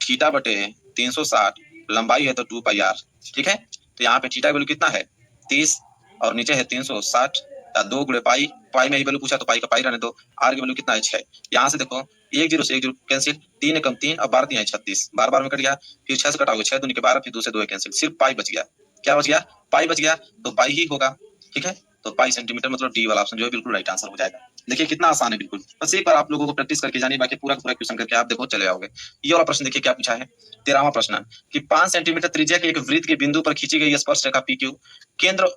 θ/360, लंबाई है तो 2πr। ठीक है, तो यहाँ पे थीटा की वैल्यू कितना है 30 और नीचे है 360, 2 गुणे पाई, पाई में ही वैल्यू पूछा तो पाई का पाई रहने दो, आर की वैल्यू कितना है 6। यहाँ से देखो 1 0 से 1 0 कैंसिल, 3 कम 3, अब 12 3 है 36, 12 में कट गया, फिर 6 से कटाओगे 6 दूनी के 12, फिर 2 से 2 कैंसिल, सिर्फ पाई बच गया। क्या बच गया, पाई बच गया, तो पाई ही होगा। ठीक है, तो पाई सेंटीमीटर मतलब डी वाला ऑप्शन जो है बिल्कुल राइट आंसर हो जाएगा। देखिए कितना आसान है, बिल्कुल बस एक बार आप लोगों को प्रैक्टिस करके जानिए, बाकी पूरा पूरा क्वेश्चन करके आप देखो चले आओगे। ये वाला प्रश्न देखिए क्या पूछा है, 13वां प्रश्न कि 5 सेंटीमीटर त्रिज्या के एक वृत्त के बिंदु पर खींची गई स्पर्श रेखा PQ केंद्र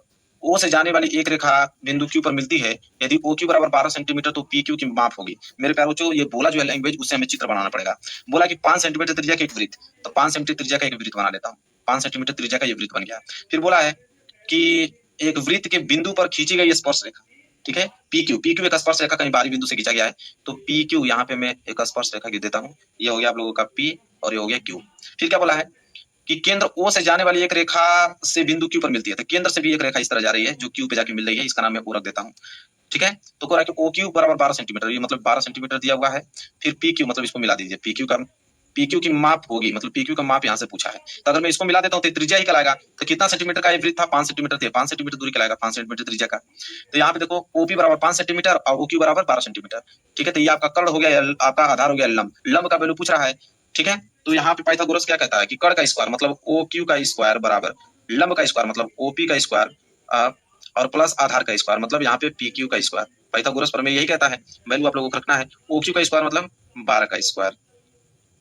O से जाने वाली एक रेखा बिंदु Q पर मिलती है, यदि OQ बराबर 12 सेंटीमीटर तो PQ की माप होगी। मेरे प्यारे बच्चों ये बोला जो है लैंग्वेज, उससे हमें चित्र बनाना पड़ेगा। बोला कि 5 सेंटीमीटर त्रिज्या के एक वृत्त, तो 5 सेंटीमीटर त्रिज्या का एक वृत्त बना लेता हूँ, 5 सेंटीमीटर त्रिज्या का ये वृत्त बन गया। फिर बोला है कि एक वृत्त के बिंदु पर खींची गई स्पर्श रेखा, ठीक है PQ, PQ एक स्पर्श रेखा कहीं बाहरी बिंदु से खींचा गया है, तो PQ यहाँ पे मैं एक स्पर्श रेखा खींच देता हूँ, ये हो गया आप लोगों का P और ये हो गया Q। फिर क्या बोला है कि केंद्र O से जाने वाली एक रेखा से बिंदु Q पर मिलती है, तो केंद्र से भी एक रेखा इस तरह जा रही है जो Q पे जाके मिल रही है, इसका नाम मैं O रख देता हूँ। ठीक है, तो कह रहा है कि OQ बराबर 12 सेंटीमीटर, ये मतलब 12 सेंटीमीटर दिया हुआ है। फिर PQ मतलब इसको मिला दीजिए, PQ की माप होगी, मतलब PQ का माप यहाँ से पूछा है, तो अगर मैं इसको मिला देता हूँ तो त्रिज्या ही कहलाएगा। तो कितना सेंटीमीटर का ये वृत्त था 5 सेंटीमीटर थे, 5 सेंटीमीटर दूरी कहलाएगा, 5 सेंटीमीटर त्रिज्या का। तो यहाँ पे देखो OP बराबर 5 सेंटीमीटर और OQ बराबर 12 सेंटीमीटर। ठीक है, तो ये आपका कर्ण हो गया, आपका आधार हो गया लंब, लंब का वैल्यू पूछ रहा है। ठीक है, तो यहाँ पे पाइथागोरस क्या कहता है कि कर्ण का स्क्वायर मतलब OQ का स्क्वायर बराबर लंब का स्क्वायर मतलब OP का स्क्वायर और प्लस आधार का स्क्वायर मतलब यहाँ पे PQ का स्क्वायर। पाइथागोरस प्रमेय यही कहता है, वैल्यू आप लोगों को रखना है, OQ का स्क्वायर मतलब 12 का स्क्वायर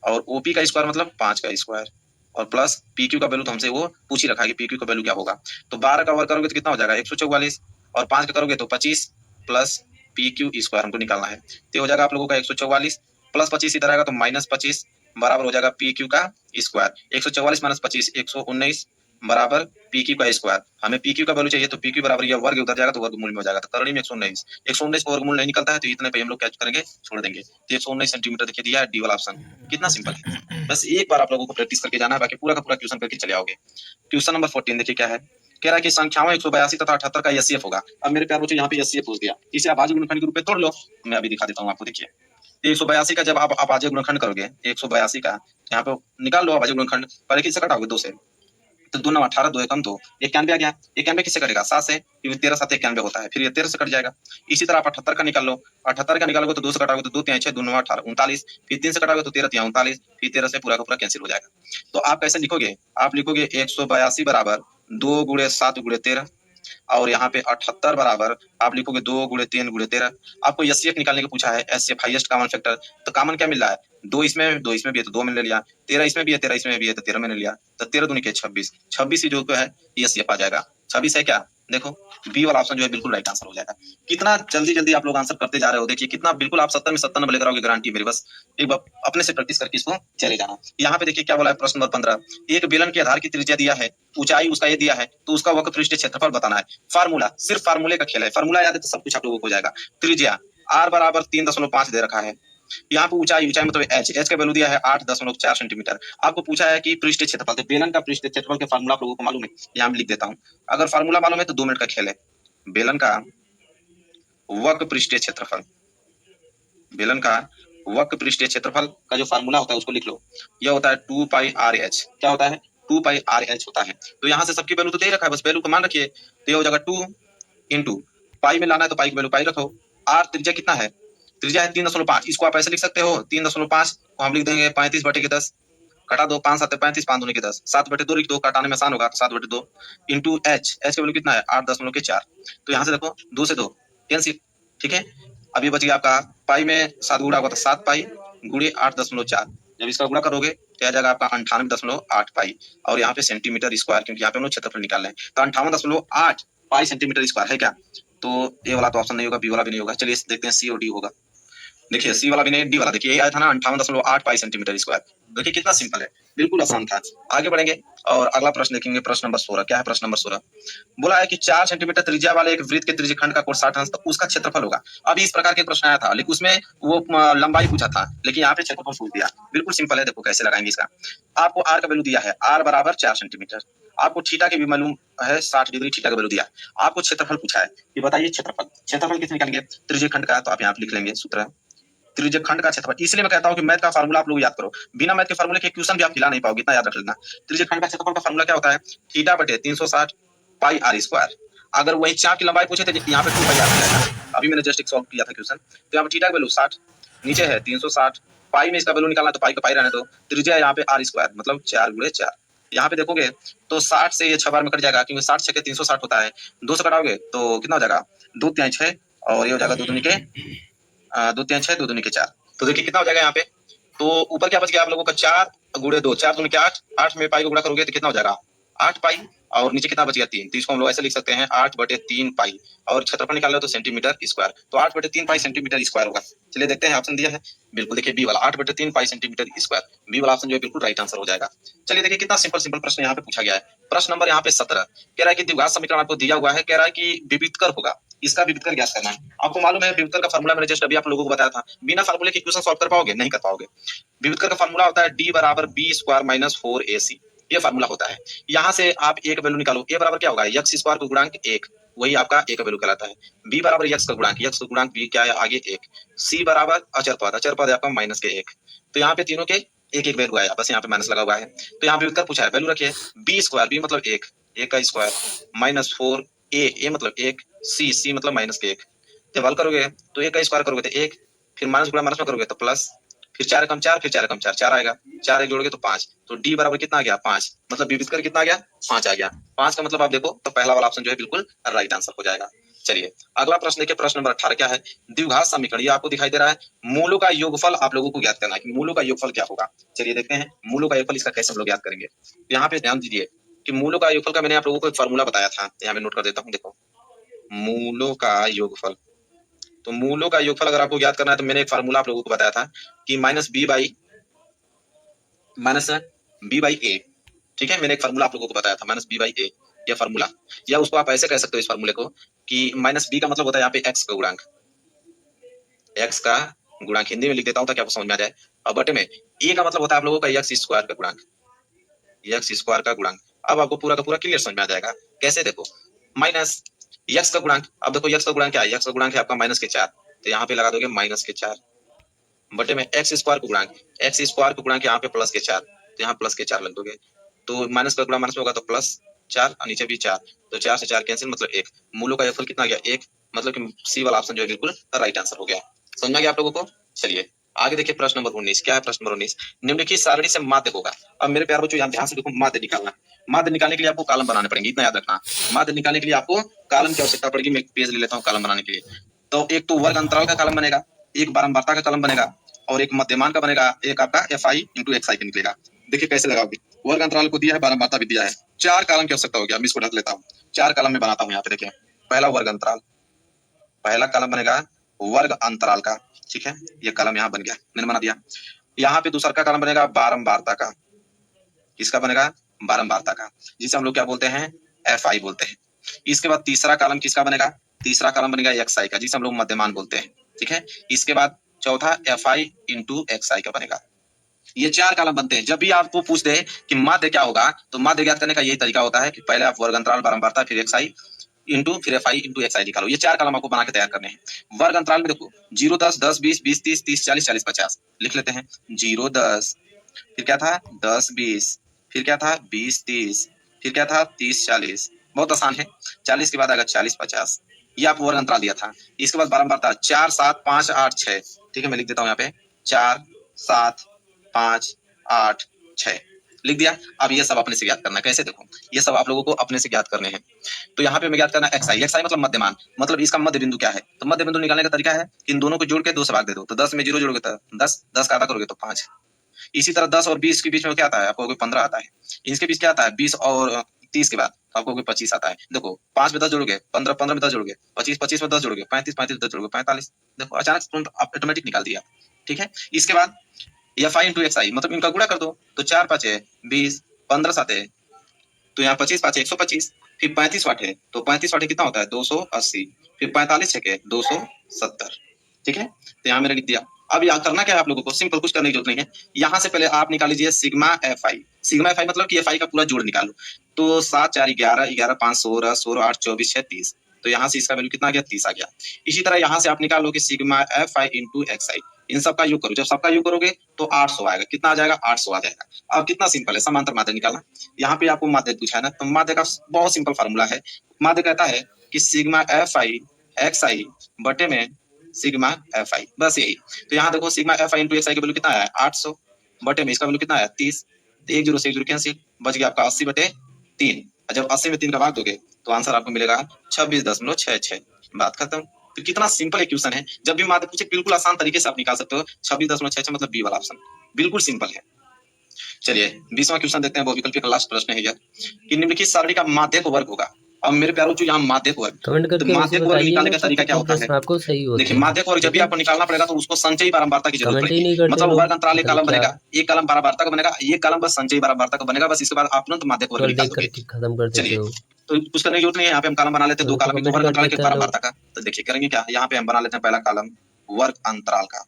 और OP का स्क्वायर मतलब 5 का स्क्वायर और प्लस PQ का वैल्यू तो हमसे वो पूछ ही रखा है कि PQ का वैल्यू क्या होगा। तो 12 का वर्ग करोगे तो कितना हो जाएगा 144 और 5 का करोगे तो 25 प्लस PQ स्क्वायर हमको निकालना है, तो हो जाएगा आप लोगों का 144 प्लस 25 इधर आएगा तो -25 बराबर हो जाएगा PQ का स्क्वायर। 144 - 25 119 बराबर PQ का स्क्वायर। हमें PQ का वैल्यू चाहिए तो PQ बराबर ये वर्ग उधर जाएगा तो वर्गमूल में हो जाएगा, तो करणी में 119 को वर्गमूल नहीं निकलता है तो इतने पे हम लोग क्या करेंगे छोड़ देंगे। तो 119 सेंटीमीटर देखिए दिया है, डी वाला ऑप्शन कितना सिंपल है, बस एक बार आप लोगों को प्रैक्टिस करके जाना है, बाकी पूरा का पूरा क्वेश्चन करके चले आओगे। क्वेश्चन नंबर 14 देखिए क्या है, कह रहा है कि संख्याओं 182 तथा 78 का एचसीएफ होगा। अब मेरे प्यार बच्चों यहाँ पे एचसीएफ पूछ दिया, इसे आप भाज्य गुणनखंड के रूप में तोड़ लो, मैं अभी दिखा देता हूँ आपको। देखिए 182 का जब आप भाज्य गुणनखंड करोगे 182 का यहाँ पे निकाल लो भाज्य गुणनखंड, पहले किससे कटाओगे 2 से, तो 2 9 18, 2 एकम 2, 91 आ गया। 91 किससे कटेगा? 7 से, क्योंकि 13 7 91 होता है, फिर ये 13 से कट जाएगा। इसी तरह आप 78 का निकाल लो, 78 का निकालोगे तो 2 से कटाओगे तो 2 3 6, 2 9 18, 39, फिर 3 से कटाओगे तो 13 3 39, फिर 13 से पूरा का पूरा कैंसिल हो जाएगा। तो आप कैसे लिखोगे? आप लिखोगे 182 बराबर 2 गुणे 7 गुणे 13, और यहाँ पे 78 बराबर आप लिखोगे 2 गुणे 3 गुणे 13। आपको एचसीएफ निकालने का पूछा है, एचसीएफ हाईएस्ट कॉमन फैक्टर, तो कॉमन क्या मिल रहा है? 2 इसमें भी है तो 2 मैंने लिया, 13 इसमें भी है, 13 इसमें भी है तो 13 मैंने लिया, तो 13 दूनी के 26, 26 ही जो है एचसीएफ आ जाएगा। 26 है क्या? देखो बी वाला ऑप्शन जो है बिल्कुल राइट आंसर हो जाएगा। कितना जल्दी जल्दी आप लोग आंसर करते जा रहे हो, देखिए कितना, बिल्कुल आप 70 में 70 नंबर लेकर आओगे, गारंटी मेरी। बस एक बार अपने से प्रैक्टिस करके इसको चले जाना। यहाँ पे देखिए क्या बोला है, प्रश्न नंबर 15, एक बेलन के आधार की त्रिज्या दिया है, ऊंचाई उसका ये दिया है, तो उसका वक्र पृष्ठ क्षेत्रफल बताना है। फार्मूला, सिर्फ फार्मूले का खेल है, फार्मूला याद है तो सब कुछ आप लोगों को हो जाएगा। त्रिज्या r बराबर 3.5 दे रखा है, यहाँ पे ऊंचाई मतलब एच का वैल्यू दिया है 8.4 सेंटीमीटर। आपको पूछा है कि पृष्ठ क्षेत्रफल, तो बेलन का पृष्ठ क्षेत्रफल के फार्मूला आप लोगों को मालूम है, यहाँ मैं लिख देता हूँ। अगर फार्मूला मालूम है तो 2 मिनट का खेल है। बेलन का वक्र पृष्ठीय क्षेत्रफल, बेलन का वक्र पृष्ठीय क्षेत्रफल का जो फार्मूला होता है उसको लिख लो, यह होता है 2 पाई आर एच। क्या होता है? 2 पाई आर एच होता है। तो यहाँ से सबकी वैल्यू तो दे रखा है, बस वैल्यू को मान रखिए, तो यह हो जाएगा 2 इंटू पाई में लाना है तो पाई की वैल्यू पाई रखो। आर त्रिज्या कितना है? त्रिज्या है 3.5, इसको आप ऐसे लिख सकते हो 3.5 को हम लिख देंगे 35/10, कटा दो, 5 7 35, 5 दूनी के 10, 7/2 लिख दो, काटाने में आसान होगा तो 7/2 इंटू एच, एच का वैल्यू कितना है? 8.4। तो यहाँ से देखो 2 से 2 कैंसिल, ठीक है। अब ये बच गया आपका पाई में 7 गुणा होगा तो 7 पाई गुणे 8.4, जब इसका गुणा करोगे तो आ जाएगा आपका 98.8 पाई, और यहाँ पे सेंटीमीटर स्क्वायर, क्योंकि यहाँ पे हम लोग क्षेत्रफल निकाल रहे हैं, तो 58.8 पाई सेंटीमीटर स्क्वायर है क्या? तो ए वाला तो ऑप्शन नहीं होगा, बी वाला भी नहीं होगा। चलिए देखते हैं सी और डी होगा। देखिए सी वाला भी नहीं, डी वाला देखिए, ये आया था ना 58.8 पाई सेंटीमीटर स्क्वायर। देखिए कितना सिंपल है, बिल्कुल आसान था। आगे बढ़ेंगे और अगला प्रश्न देखेंगे, प्रश्न नंबर 16। क्या है प्रश्न नंबर 16? बोला है कि 4 सेंटीमीटर त्रिज्या वाले एक वृत्त के त्रिज्यखंड का कोण 60 अंश, तो उसका क्षेत्रफल होगा। अभी इस प्रकार के प्रश्न आया था, लेकिन उसमें वो लंबाई पूछा था, लेकिन यहाँ पे क्षेत्रफल पूछ दिया। बिल्कुल सिंपल है, देखो कैसे लगाएंगे इसका। आपको आर का वैल्यू दिया है, आर बराबर 4 सेंटीमीटर। आपको थीटा के भी मालूम है 60 डिग्री थीटा का वैल्यू दिया है। आपको क्षेत्रफल पूछा है कि बताइए क्षेत्रफल, क्षेत्रफल कितने निकालेंगे? त्रिज्यखंड का, तो आप यहाँ पे लिख लेंगे सूत्र त्रिज्यखंड का क्षेत्रफल। इसलिए मैं कहता हूं कि मैथ का फार्मूला आप लोग याद करो, बिना मैथ के फार्मूले के क्वेश्चन भी आप हिला नहीं पाओगे, इतना याद रख लेना। त्रिज्यखंड का क्षेत्रफल का फार्मूला क्या होता है? थीटा बटे 360 पाई आर स्क्वायर। अगर वही चाप की लंबाई पूछे थे, यहाँ पे 2 पाई आर जाएगा। अभी मैंने जस्ट एक सॉल्व किया था क्वेश्चन, तो यहाँ पे थीटा का वैल्यू 60, नीचे है 360, पाई में इसका वैल्यू निकालना तो पाई का पाई रहने दो, त्रिज्या यहाँ पे आर स्क्वायर मतलब 4 गुणे 4। यहाँ पे देखोगे तो 60 से ये 6 बार में कट जाएगा, क्योंकि 60 6 360 होता है, 2 से कटाओगे तो कितना हो जाएगा? 2 3 6, और ये हो जाएगा 2 दूनी के 2 3 6, 2 दूनी के 4। तो देखिए कितना हो जाएगा यहाँ पे, तो ऊपर क्या बच गया आप लोगों का? 4 गुणे 2, 4 दूनी के 8, 8 में पाई को गुणा करोगे तो कितना हो जाएगा? 8 पाई, और नीचे कितना बच गया? 3। तो इसको हम लोग ऐसे लिख सकते हैं 8/3 पाई, और क्षेत्रफल निकाल लो तो सेंटीमीटर स्क्वायर, तो 8/3 पाई सेंटीमीटर स्क्वायर होगा। चलिए देखते हैं, ऑप्शन दिया है बिल्कुल, देखिए बी वाला 8/3 पाई सेंटीमीटर स्क्वायर, बी वाला ऑप्शन जो है बिल्कुल राइट आंसर हो जाएगा। चलिए देखिए कितना सिंपल सिंपल प्रश्न यहाँ पे पूछा गया है। प्रश्न नंबर यहाँ पे 17 कह रहा है कि द्विघात समीकरण आपको दिया हुआ है, कह रहा है कि विविधकर होगा, इसका विविधकर ज्ञात करना है। आपको मालूम है विविधकर का फार्मूला मैंने जस्ट अभी आप लोगों को बताया था, बिना फार्मूले के क्वेश्चन सॉल्व कर पाओगे? नहीं कर पाओगे। विविधकर का फार्मूला होता है डी बराबर बी स्क्वायर माइनस 4ac, ये फार्मूला होता है। यहाँ से आप ए का वैल्यू निकालो, ए बराबर क्या होगा? एक्स स्क्वायर को गुणांक 1, वही आपका ए का वैल्यू कहलाता है। बी बराबर एक्स का गुणांक, एक्स का गुणांक बी क्या है आगे 1। सी बराबर अचर पद, अचर पद है आपका माइनस के 1। तो यहाँ पे तीनों के एक एक वैल्यू आया, बस यहाँ पे माइनस लगा हुआ है। तो यहाँ पे उत्तर पूछा है, वैल्यू रखिए बी स्क्वायर, बी मतलब 1, 1 का स्क्वायर माइनस 4 ए मतलब 1, सी मतलब माइनस के 1। जब हल करोगे तो 1 का स्क्वायर करोगे तो 1, फिर माइनस गुणा माइनस में करोगे तो प्लस, फिर 4 कम 4, फिर 4 कम 4, 4 आएगा, 4 एक जोड़ोगे तो 5, तो डी बराबर कितना आ गया? 5, मतलब विविधकर कितना आ गया? 5 आ गया। 5 का मतलब आप देखो तो पहला वाला ऑप्शन जो है बिल्कुल राइट आंसर हो जाएगा। चलिए अगला प्रश्न देखिए, प्रश्न नंबर 18 क्या है? द्विघात समीकरण, ये आपको दिखाई दे रहा है, मूलों का योगफल आप लोगों को ज्ञात करना है कि मूलों का योगफल क्या होगा। चलिए देखते हैं मूलों का योगफल इसका कैसे हम लोग ज्ञात करेंगे। यहाँ पे ध्यान दीजिए कि मूलों का योगफल का मैंने आप लोगों को एक फार्मूला बताया था, यहाँ मैं नोट कर देता हूँ। देखो मूलों का योगफल, तो मूलों का योगफल अगर आपको ज्ञात करना है तो मैंने एक फार्मूला आप लोगों को बताया था कि माइनस बी बाई ए, ठीक है। मैंने एक फार्मूला आप लोगों को बताया था माइनस बी बाई ए, यह फार्मूला, या उसको आप ऐसे कह सकते हो इस फार्मूले को कि माइनस बी का मतलब होता है यहाँ पे एक्स का गुणांक, एक्स का गुणांक हिंदी में लिख देता हूँ ताकि आपको समझ में आ जाए। और बटे में ए का मतलब होता है आप लोगों का एक्स स्क्वायर का गुणांक, एक्स स्क्वायर का गुणांक। अब आपको पूरा का पूरा क्लियर समझ में आ जाएगा। कैसे? देखो माइनस एक्स का गुणांक, अब देखो एक्स का गुणांक क्या है? एक्स का गुणांक है आपका माइनस के 4, तो यहाँ पे लगा दोगे माइनस के 4 बटे में एक्स स्क्वायर का गुणांक, एक्स स्क्वायर का गुणांक यहाँ पे प्लस के 4, तो यहाँ प्लस के 4 लग दोगे। तो माइनस का गुणा माइनस में होगा तो प्लस 4 और नीचे भी 4, तो 4 से 4 कैंसिल मतलब 1, मूलों का योगफल कितना आ गया 1, मतलब कि सी वाला ऑप्शन जो है बिल्कुल राइट आंसर हो गया। समझ में आ गया आप लोगों को? चलिए आगे देखिए प्रश्न नंबर 19। क्या है प्रश्न नंबर 19? निम्नलिखित सारणी से माध्य होगा। अब मेरे प्यारे बच्चों यहाँ ध्यान से देखो, माध्य निकालना। माध्य निकालने के लिए आपको कॉलम बनाने पड़ेंगे, इतना याद रखना। माध्य निकालने के लिए आपको कॉलम की आवश्यकता पड़ेगी। मैं एक पेज ले लेता हूँ कॉलम बनाने के लिए। तो एक तो वर्ग अंतराल का कॉलम बनेगा, एक बारंबारता का कॉलम बनेगा, और एक मध्यमान का बनेगा, एक आपका F I into X I का निकलेगा। देखिए कैसे लगाओगे, वर्ग अंतराल को दिया है, बारंबारता भी दिया है, 4 कॉलम की आवश्यकता होगी। अब इसको ढक लेता हूँ, 4 कॉलम में बनाता हूँ। यहाँ पे देखिए पहला वर्ग अंतराल, पहला कॉलम बनेगा वर्ग अंतराल का, ठीक है, ये कॉलम यहाँ बन गया, मैंने बना दिया। यहाँ पे दूसरा का कॉलम बनेगा बारंबारता का, किसका बनेगा बारंबारता का, जिसे हम लोग क्या बोलते हैं एफ आई बोलते हैं। इसके बाद तीसरा कॉलम किसका बनेगा, तीसरा कॉलम बनेगा एक्स आई का, जिसे हम लोग मध्यमान बोलते हैं, ठीक है। इसके बाद चौथा F I into X I का बनेगा। ये 4 कॉलम बनते हैं। जब भी आपको पूछ दे कि माध्य क्या होगा, तो माध्य ज्ञात करने का यही तरीका होता है कि पहले आप वर्ग अंतराल बारंबारता फिर एक्स आई इंटू फिर एफ आई इंटू एक्स आई निकालो। ये 4 कॉलम आपको बना के तैयार करने हैं। वर्ग अंतराल में देखो 0 10 10 20 20 30 30 40 40 50 लिख लेते हैं। 0 10, फिर क्या था 10 20, फिर क्या था 20 30, फिर क्या था 30 40, बहुत आसान है। 40 के बाद आएगा 40 50, ये आपको वर्ग अंतराल दिया था। इसके बाद बारंबारता 4 7 5 8 6, ठीक है, मैं लिख देता हूँ यहाँ पे 4 7 5 8 6 लिख दिया। अब ये सब अपने से ज्ञात करना है। कैसे? देखो ये सब आप लोगों को अपने से ज्ञात करने हैं। तो यहाँ पे मैं ज्ञात करना एक्स आई, एक्स आई मतलब मध्यमान, मतलब इसका मध्य बिंदु क्या है। तो मध्य बिंदु निकालने का तरीका है इन दोनों को जोड़ के 2 से भाग दे दो, तो 10 में 0 जोड़ोगे तो 10, 10 का आधा करोगे तो 5। इसी तरह 10 और 20 के बीच में क्या आता है आपको, 15 आता है। इसके बीच क्या आता है 20 और 30 के बाद आपको 25 आता है। देखो 5 में 10 जोड़ोगे 15, 15 में 10 जोड़ोगे 25, 25 में 10 जोड़ोगे 35, 35 10 जोड़ोगे 45। देखो अचानक ऑटोमेटिक निकाल दिया, ठीक है। इसके बाद एफ आई इंटू एक्स आई, मतलब इनका गुणा कर दो, तो 4 5 है 20, 15 7 है, तो यहाँ 25 5 125, फिर 35 वाट है, तो 35 वाट कितना होता है 280, फिर 45 है 270, ठीक है। तो यहाँ मैंने लिख दिया। अब यहाँ करना क्या है आप लोगों को, सिंपल, कुछ करने की जरूरत नहीं है। यहाँ से पहले आप निकाल लीजिए सिग्मा एफ आई। सिग्मा एफ आई मतलब कि एफ आई का पूरा जोड़ निकालो। तो 7 4 11, 11 5 16, 16 8 24 6 30, तो यहाँ से इसका वैल्यू कितना आ गया 30 आ गया। इसी तरह यहाँ से आप निकालो कि sigma F I into X I, इन सबका योग करो। जब सबका योग करोगे तो 800 आएगा। कितना आ जाएगा 800 आ जाएगा। अब कितना सिंपल है, समांतर माध्य निकालना। यहाँ पे आपको माध्य पूछा है ना, तो माध्य का बहुत सिंपल फार्मूला है। माध्य कहता है कि सिग्मा एफ आई एक्स आई बटे में सिग्मा एफ आई, बस यही। तो यहाँ देखो sigma F I into X I का वैल्यू कितना आया 800, बटे में इसका वैल्यू कितना आया 30, एक जीरो से एक जीरो कैंसिल, बच गया आपका 80/3। जब 80 में 3 का भाग दोगे तो आंसर आपको मिलेगा 26.66। बात खत्म। तो कितना सिंपल इक्वेशन है, जब भी माध्य पूछे बिल्कुल आसान तरीके से आप निकाल सकते हो। 26.66 मतलब बी वाला ऑप्शन, बिल्कुल सिंपल है। चलिए 20वां क्वेश्चन देखते हैं, वो विकल्प का लास्ट प्रश्न है यह कि निम्नलिखित सारणी का माध्यक वर्ग होगा। अब मेरे प्यारों जो यहाँ माध्यक वर्ग, कमेंट तो करके माध्यक वर्ग निकालने का बताइएगा तरीका क्या कितने होता है। प्रश्न आपको सही होते देखिए हैं। माध्यक वर्ग जब भी आपको निकालना पड़ेगा तो उसको संचयी बारंबारता की जरूरत कमेंट ही पड़ेगी। नहीं करते मतलब लोग, वर्ग अंतराल एक पता नहीं कॉलम क्या बनेगा, एक कॉलम बारंबारता का बनेगा, एक कॉलम बस संचयी बारंबारता का बनेगा, बस इसके बाद आप तुरंत माध्यक वर्ग केवल निकाल देख दोगे। करके खत्म कर देते चलिए हो। तो कुछ करने की जरूरत नहीं है। यहाँ पे हम कॉलम बना लेते हैं, 2 कॉलम, एक तो कमेंट वर्ग कर अंतराल एक देते हैं लोग। बारंबारता का। तो देखिए करेंगे क्या, यहाँ पे हम बना लेते हैं पहला कॉलम वर्ग अंतराल का।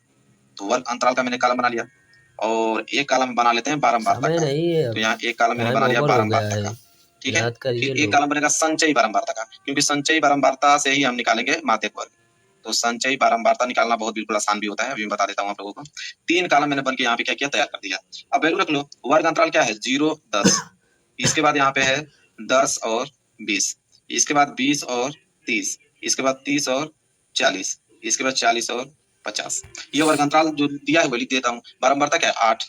तो वर्ग अंतराल का मैंने कॉलम बना लिया, और एक कॉलम बना लेते हैं बारंबारता समय का। नहीं है, तो अब यहाँ एक कॉलम मैंने टाइम बना लिया ओवर हो गया बारंबारता है, का, ठीक है। याद करिए फिर एक लोग। कॉलम बनेगा संचयी बारंबारता का, क्योंकि संचयी बारंबारता से ही हम निकालेंगे माध्यक वर्ग। तो संचयी बारंबारता निकालना बहुत बिल्कुल आसान भी होता है, अभी मैं बता देता हूँ आप लोगों को। 3 कॉलम मैंने बन के यहाँ पे क्या किया, तैयार कर दिया। अब वैल्यू रख लो, वर्ग अंतराल क्या है 0 10, इसके बाद यहाँ पे है 10 और 20, इसके बाद 20 और 30, इसके बाद 30 और 40, इसके बाद 40 और 50। ये वर्ग अंतराल जो दिया है वो लिख देता हूँ। बारंबारता क्या है 8,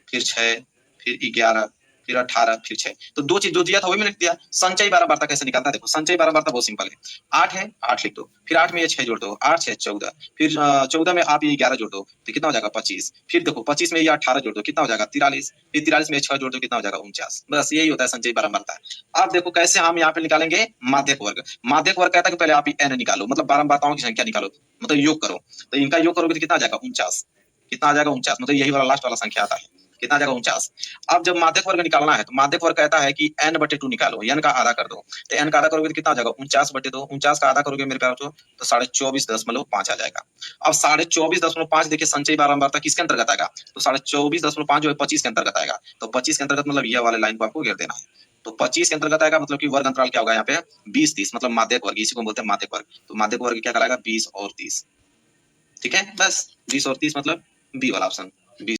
फिर 6, फिर 11, फिर 18, फिर 6। तो 2 चीज जो दिया था वही मैंने लिख दिया। संचयी बारंबारता कैसे निकालता है, देखो संचयी बारंबारता बहुत सिंपल है। 8 है 8 लिख दो, फिर 8 में ये 6 जोड़ दो, 8 6 14, फिर 14 में आप ये 11 जोड़ दो तो कितना हो जाएगा 25, फिर देखो 25 में ये 18 जोड़ दो कितना हो जाएगा 43, फिर 43 में 6 जोड़ दो कितना हो जाएगा 49। बस यही होता है संचयी बारंबारता। अब देखो कैसे हम यहाँ पे निकालेंगे माध्यक वर्ग। माध्यक वर्ग कहता है कि पहले आप n निकालो, मतलब बारंबारताओं की संख्या निकालो, मतलब योग करो। तो इनका योग करोगे तो कितना आ जाएगा 49, कितना आ जाएगा 49, मतलब यही वाला लास्ट वाला संख्या आता है, कितना आ जाएगा 49। अब जब माध्यक वर्ग निकालना है तो माध्यक वर्ग कहता है कि n/2 निकालो, n का आधा कर दो। तो n का आधा करोगे तो कितना आ जाएगा 49/2, 49 का आधा करोगे मेरे प्यारे बच्चों तो 24.5 आ जाएगा। अब 24.5 देखिए संचयी बारंबारता किसके अंतर्गत आएगा, तो 24.5 जो है 25 के अंतर्गत आएगा। तो 25 के अंतर्गत मतलब ये वाले लाइन को आपको घेर देना है। तो 25 के अंतर्गत आएगा, मतलब कि वर्ग अंतराल क्या होगा यहाँ पे 20 30, मतलब माध्यक वर्ग, इसी को बोलते हैं माध्यक वर्ग। तो माध्यक वर्ग क्या कहलाएगा 20 और 30, ठीक है। बस 20 और 30 मतलब बी वाला ऑप्शन।